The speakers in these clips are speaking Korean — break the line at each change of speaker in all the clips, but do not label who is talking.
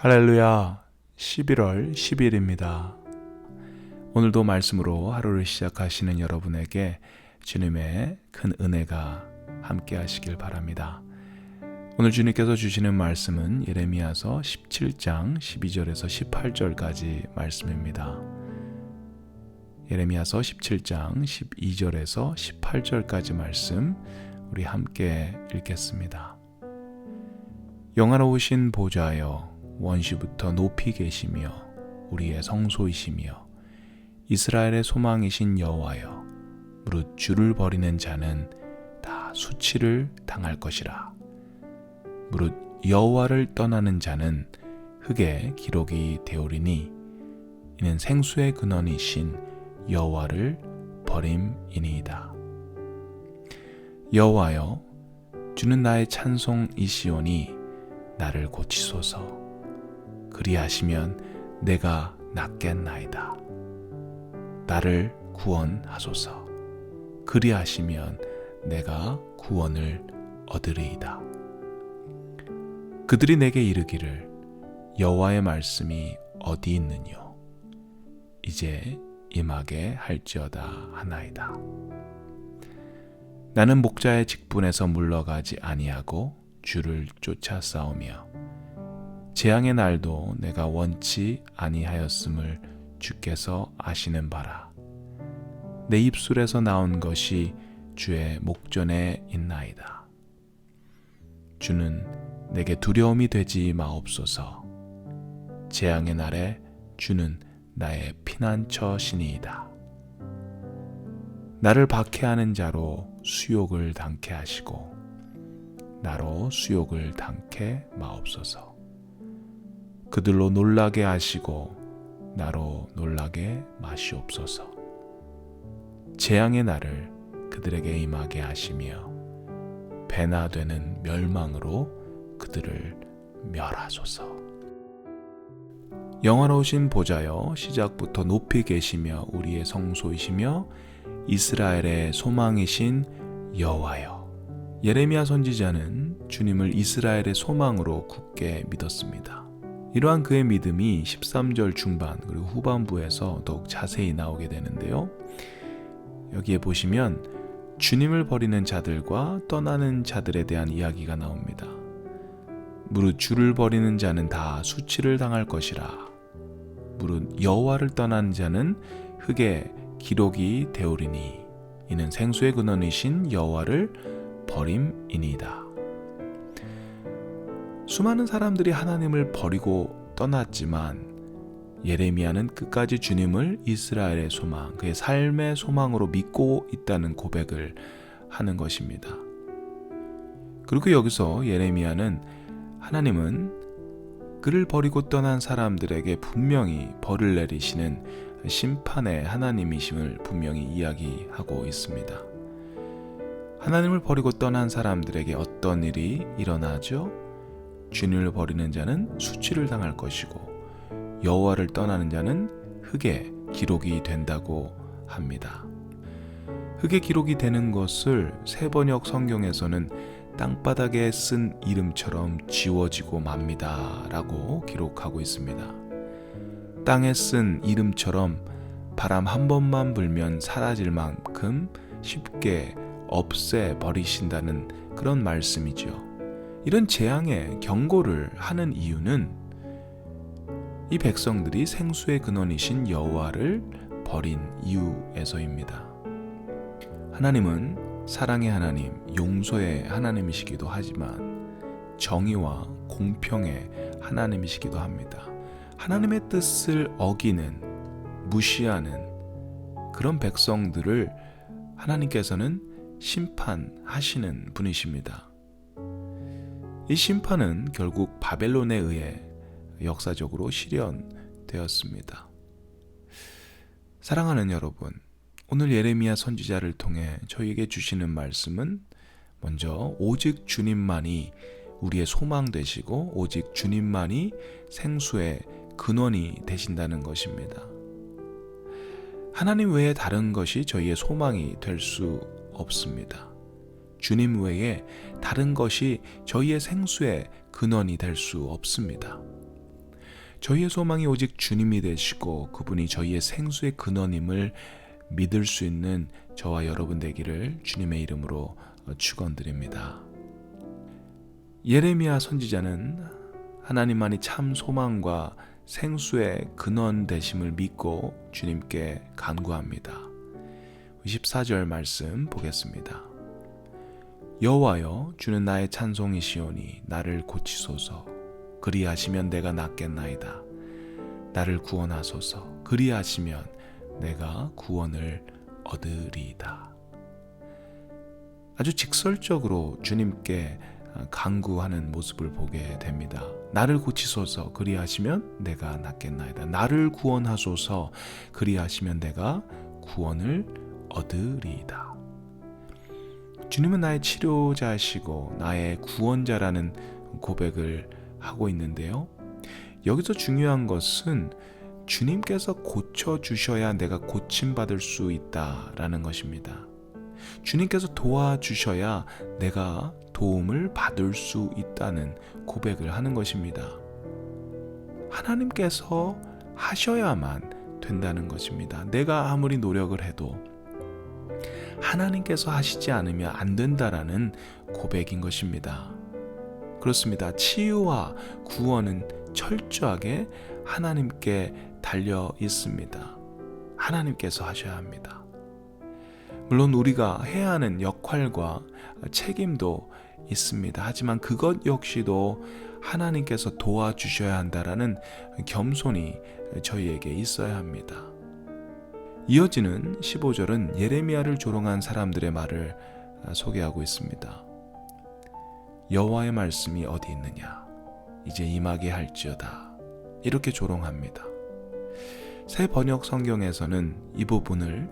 할렐루야, 11월 10일입니다. 오늘도 말씀으로 하루를 시작하시는 여러분에게 주님의 큰 은혜가 함께 하시길 바랍니다. 오늘 주님께서 주시는 말씀은 예레미야서 17장 12절에서 18절까지 말씀입니다. 예레미야서 17장 12절에서 18절까지 말씀 우리 함께 읽겠습니다. 영화로우신 보좌여, 원시부터 높이 계시며 우리의 성소이시며 이스라엘의 소망이신 여호와여, 무릇 주를 버리는 자는 다 수치를 당할 것이라. 무릇 여호와를 떠나는 자는 흙에 기록이 되오리니 이는 생수의 근원이신 여호와를 버림이니이다. 여호와여, 주는 나의 찬송이시오니 나를 고치소서. 그리하시면 내가 낫겠나이다. 나를 구원하소서. 그리하시면 내가 구원을 얻으리이다. 그들이 내게 이르기를 여호와의 말씀이 어디 있느뇨? 이제 임하게 할지어다 하나이다. 나는 목자의 직분에서 물러가지 아니하고 주를 쫓아 싸우며 재앙의 날도 내가 원치 아니하였음을 주께서 아시는 바라. 내 입술에서 나온 것이 주의 목전에 있나이다. 주는 내게 두려움이 되지 마옵소서. 재앙의 날에 주는 나의 피난처시니이다. 나를 박해하는 자로 수욕을 당케 하시고 나로 수욕을 당케 마옵소서. 그들로 놀라게 하시고 나로 놀라게 마시옵소서. 재앙의 날을 그들에게 임하게 하시며 배나 되는 멸망으로 그들을 멸하소서. 영화로우신 보좌여, 시작부터 높이 계시며 우리의 성소이시며 이스라엘의 소망이신 여호와여. 예레미야 선지자는 주님을 이스라엘의 소망으로 굳게 믿었습니다. 이러한 그의 믿음이 13절 중반 그리고 후반부에서 더욱 자세히 나오게 되는데요. 여기에 보시면 주님을 버리는 자들과 떠나는 자들에 대한 이야기가 나옵니다. 무릇 주를 버리는 자는 다 수치를 당할 것이라. 무릇 여호와를 떠나는 자는 흙에 기록이 되오리니 이는 생수의 근원이신 여호와를 버림이니이다. 수많은 사람들이 하나님을 버리고 떠났지만 예레미야는 끝까지 주님을 이스라엘의 소망, 그의 삶의 소망으로 믿고 있다는 고백을 하는 것입니다. 그리고 여기서 예레미야는 하나님은 그를 버리고 떠난 사람들에게 분명히 벌을 내리시는 심판의 하나님이심을 분명히 이야기하고 있습니다. 하나님을 버리고 떠난 사람들에게 어떤 일이 일어나죠? 주님을 버리는 자는 수치를 당할 것이고 여호와를 떠나는 자는 흙에 기록이 된다고 합니다. 흙에 기록이 되는 것을 세번역 성경에서는 땅바닥에 쓴 이름처럼 지워지고 맙니다 라고 기록하고 있습니다. 땅에 쓴 이름처럼 바람 한 번만 불면 사라질 만큼 쉽게 없애버리신다는 그런 말씀이죠. 이런 재앙의 경고를 하는 이유는 이 백성들이 생수의 근원이신 여호와를 버린 이유에서입니다. 하나님은 사랑의 하나님, 용서의 하나님이시기도 하지만 정의와 공평의 하나님이시기도 합니다. 하나님의 뜻을 어기는, 무시하는 그런 백성들을 하나님께서는 심판하시는 분이십니다. 이 심판은 결국 바벨론에 의해 역사적으로 실현되었습니다. 사랑하는 여러분, 오늘 예레미야 선지자를 통해 저희에게 주시는 말씀은 먼저 오직 주님만이 우리의 소망 되시고 오직 주님만이 생수의 근원이 되신다는 것입니다. 하나님 외에 다른 것이 저희의 소망이 될 수 없습니다. 주님 외에 다른 것이 저희의 생수의 근원이 될 수 없습니다. 저희의 소망이 오직 주님이 되시고 그분이 저희의 생수의 근원임을 믿을 수 있는 저와 여러분 되기를 주님의 이름으로 축원드립니다. 예레미야 선지자는 하나님만이 참 소망과 생수의 근원 되심을 믿고 주님께 간구합니다. 24절 말씀 보겠습니다. 여호와여, 주는 나의 찬송이시오니 나를 고치소서. 그리하시면 내가 낫겠나이다. 나를 구원하소서. 그리하시면 내가 구원을 얻으리이다. 아주 직설적으로 주님께 간구하는 모습을 보게 됩니다. 나를 고치소서. 그리하시면 내가 낫겠나이다. 나를 구원하소서. 그리하시면 내가 구원을 얻으리이다. 주님은 나의 치료자시고 나의 구원자라는 고백을 하고 있는데요. 여기서 중요한 것은 주님께서 고쳐주셔야 내가 고침받을 수 있다라는 것입니다. 주님께서 도와주셔야 내가 도움을 받을 수 있다는 고백을 하는 것입니다. 하나님께서 하셔야만 된다는 것입니다. 내가 아무리 노력을 해도 하나님께서 하시지 않으면 안 된다라는 고백인 것입니다. 그렇습니다. 치유와 구원은 철저하게 하나님께 달려 있습니다. 하나님께서 하셔야 합니다. 물론 우리가 해야 하는 역할과 책임도 있습니다. 하지만 그것 역시도 하나님께서 도와주셔야 한다라는 겸손이 저희에게 있어야 합니다. 이어지는 15절은 예레미야를 조롱한 사람들의 말을 소개하고 있습니다. 여호와의 말씀이 어디 있느냐? 이제 임하게 할지어다. 이렇게 조롱합니다. 새 번역 성경에서는 이 부분을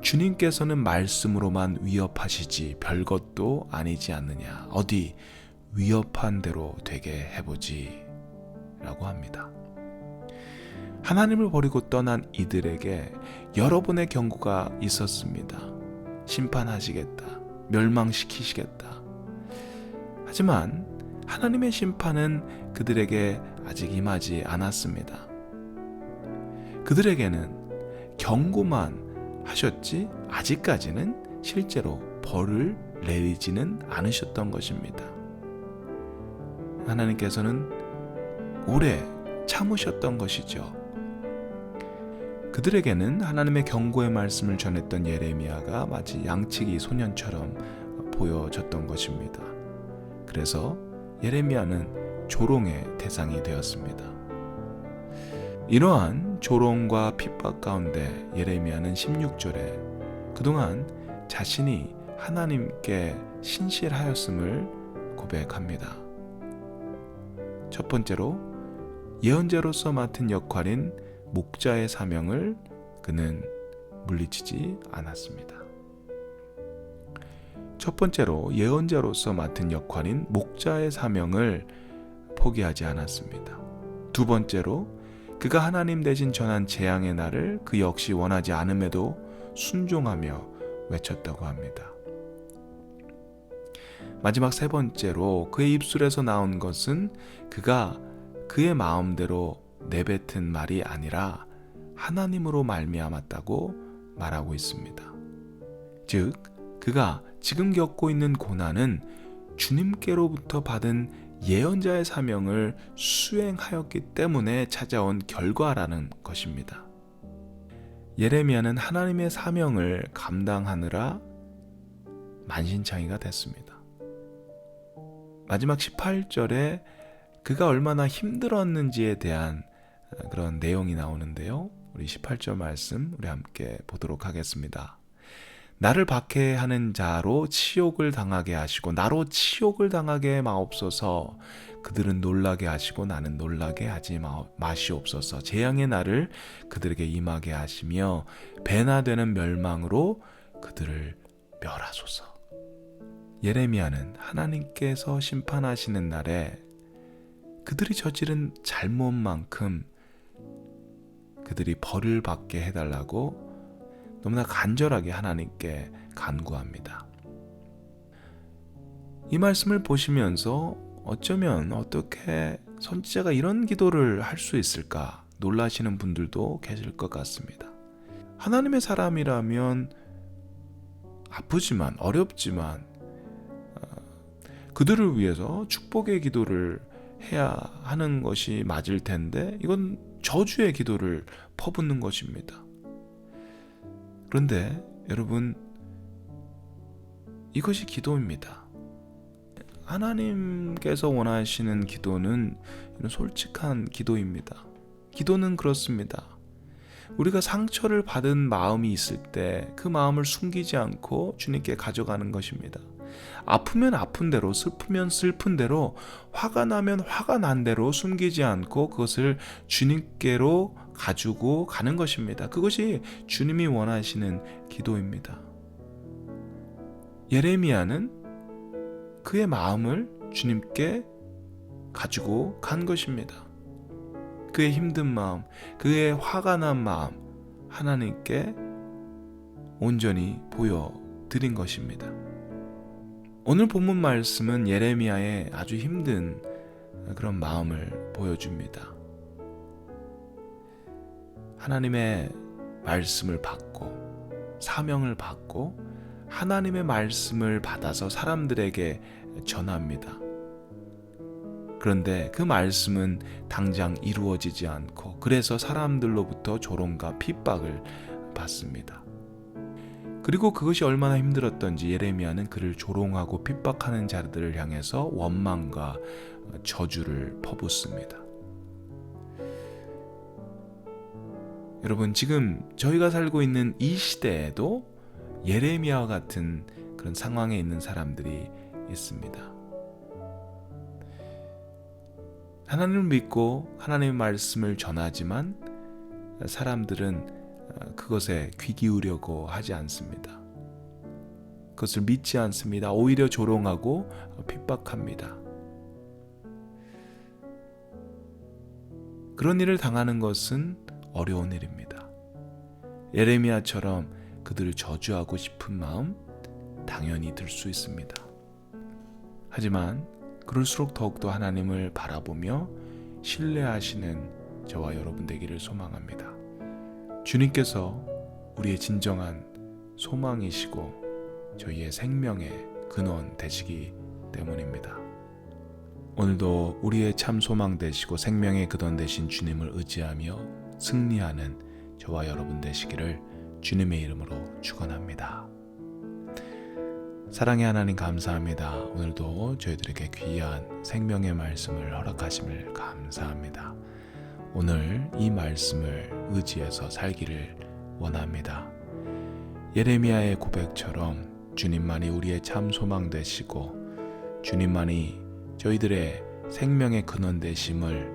주님께서는 말씀으로만 위협하시지 별것도 아니지 않느냐. 어디 위협한 대로 되게 해보지 라고 합니다. 하나님을 버리고 떠난 이들에게 여러분의 경고가 있었습니다. 심판하시겠다. 멸망시키시겠다. 하지만 하나님의 심판은 그들에게 아직 임하지 않았습니다. 그들에게는 경고만 하셨지 아직까지는 실제로 벌을 내리지는 않으셨던 것입니다. 하나님께서는 오래 참으셨던 것이죠. 그들에게는 하나님의 경고의 말씀을 전했던 예레미야가 마치 양치기 소년처럼 보여졌던 것입니다. 그래서 예레미야는 조롱의 대상이 되었습니다. 이러한 조롱과 핍박 가운데 예레미야는 16절에 그동안 자신이 하나님께 신실하였음을 고백합니다. 첫 번째로 예언자로서 맡은 역할인 목자의 사명을 그는 물리치지 않았습니다. 첫 번째로 예언자로서 맡은 역할인 목자의 사명을 포기하지 않았습니다. 두 번째로 그가 하나님 대신 전한 재앙의 날을 그 역시 원하지 않음에도 순종하며 외쳤다고 합니다. 마지막 세 번째로 그의 입술에서 나온 것은 그가 그의 마음대로 내뱉은 말이 아니라 하나님으로 말미암았다고 말하고 있습니다. 즉, 그가 지금 겪고 있는 고난은 주님께로부터 받은 예언자의 사명을 수행하였기 때문에 찾아온 결과라는 것입니다. 예레미야는 하나님의 사명을 감당하느라 만신창이가 됐습니다. 마지막 18절에 그가 얼마나 힘들었는지에 대한 그런 내용이 나오는데요. 우리 18절 말씀 우리 함께 보도록 하겠습니다. 나를 박해하는 자로 치욕을 당하게 하시고 나로 치욕을 당하게 마옵소서. 그들은 놀라게 하시고 나는 놀라게 하지 마시옵소서. 재앙의 날을 그들에게 임하게 하시며 배나 되는 멸망으로 그들을 멸하소서. 예레미야는 하나님께서 심판하시는 날에 그들이 저지른 잘못만큼 그들이 벌을 받게 해달라고 너무나 간절하게 하나님께 간구합니다. 이 말씀을 보시면서 어쩌면 어떻게 선지자가 이런 기도를 할 수 있을까 놀라시는 분들도 계실 것 같습니다. 하나님의 사람이라면 아프지만 어렵지만 그들을 위해서 축복의 기도를 해야 하는 것이 맞을 텐데 이건 저주의 기도를 퍼붓는 것입니다. 그런데 여러분, 이것이 기도입니다. 하나님께서 원하시는 기도는 이런 솔직한 기도입니다. 기도는 그렇습니다. 우리가 상처를 받은 마음이 있을 때 그 마음을 숨기지 않고 주님께 가져가는 것입니다. 아프면 아픈 대로, 슬프면 슬픈 대로, 화가 나면 화가 난 대로 숨기지 않고 그것을 주님께로 가지고 가는 것입니다. 그것이 주님이 원하시는 기도입니다. 예레미야는 그의 마음을 주님께 가지고 간 것입니다. 그의 힘든 마음, 그의 화가 난 마음 하나님께 온전히 보여드린 것입니다. 오늘 본문 말씀은 예레미야의 아주 힘든 그런 마음을 보여줍니다. 하나님의 말씀을 받고 사명을 받고 하나님의 말씀을 받아서 사람들에게 전합니다. 그런데 그 말씀은 당장 이루어지지 않고 그래서 사람들로부터 조롱과 핍박을 받습니다. 그리고 그것이 얼마나 힘들었던지 예레미야는 그를 조롱하고 핍박하는 자들을 향해서 원망과 저주를 퍼붓습니다. 여러분, 지금 저희가 살고 있는 이 시대에도 예레미야와 같은 그런 상황에 있는 사람들이 있습니다. 하나님을 믿고 하나님의 말씀을 전하지만 사람들은 그것에 귀 기울이려고 하지 않습니다. 그것을 믿지 않습니다. 오히려 조롱하고 핍박합니다. 그런 일을 당하는 것은 어려운 일입니다. 예레미야처럼 그들을 저주하고 싶은 마음 당연히 들 수 있습니다. 하지만 그럴수록 더욱더 하나님을 바라보며 신뢰하시는 저와 여러분 되기를 소망합니다. 주님께서 우리의 진정한 소망이시고 저희의 생명의 근원 되시기 때문입니다. 오늘도 우리의 참 소망 되시고 생명의 근원 되신 주님을 의지하며 승리하는 저와 여러분 되시기를 주님의 이름으로 축원합니다. 사랑의 하나님 감사합니다. 오늘도 저희들에게 귀한 생명의 말씀을 허락하심을 감사합니다. 오늘 이 말씀을 의지해서 살기를 원합니다. 예레미야의 고백처럼 주님만이 우리의 참 소망 되시고 주님만이 저희들의 생명의 근원 되심을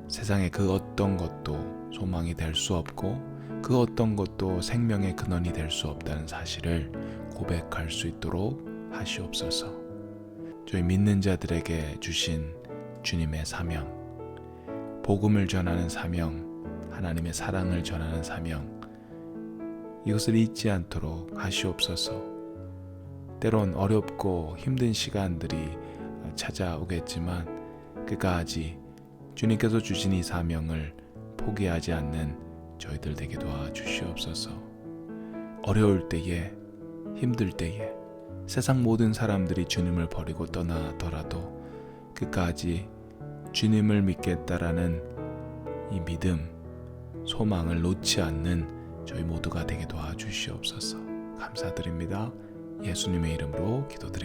세상의 그 어떤 것도 소망이 될 수 없고 그 어떤 것도 생명의 근원이 될 수 없다는 사실을 고백할 수 있도록 하시옵소서. 저희 믿는 자들에게 주신 주님의 사명, 복음을 전하는 사명, 하나님의 사랑을 전하는 사명, 이것을 잊지 않도록 하시옵소서. 때론 어렵고 힘든 시간들이 찾아오겠지만 그까지 주님께서 주신 이 사명을 포기하지 않는 저희들 되게 도와주시옵소서. 어려울 때에, 힘들 때에, 세상 모든 사람들이 주님을 버리고 떠나더라도 그까지 주님을 믿겠다라는 이 믿음, 소망을 놓지 않는 저희 모두가 되게 도와주시옵소서. 감사드립니다. 예수님의 이름으로 기도드립니다.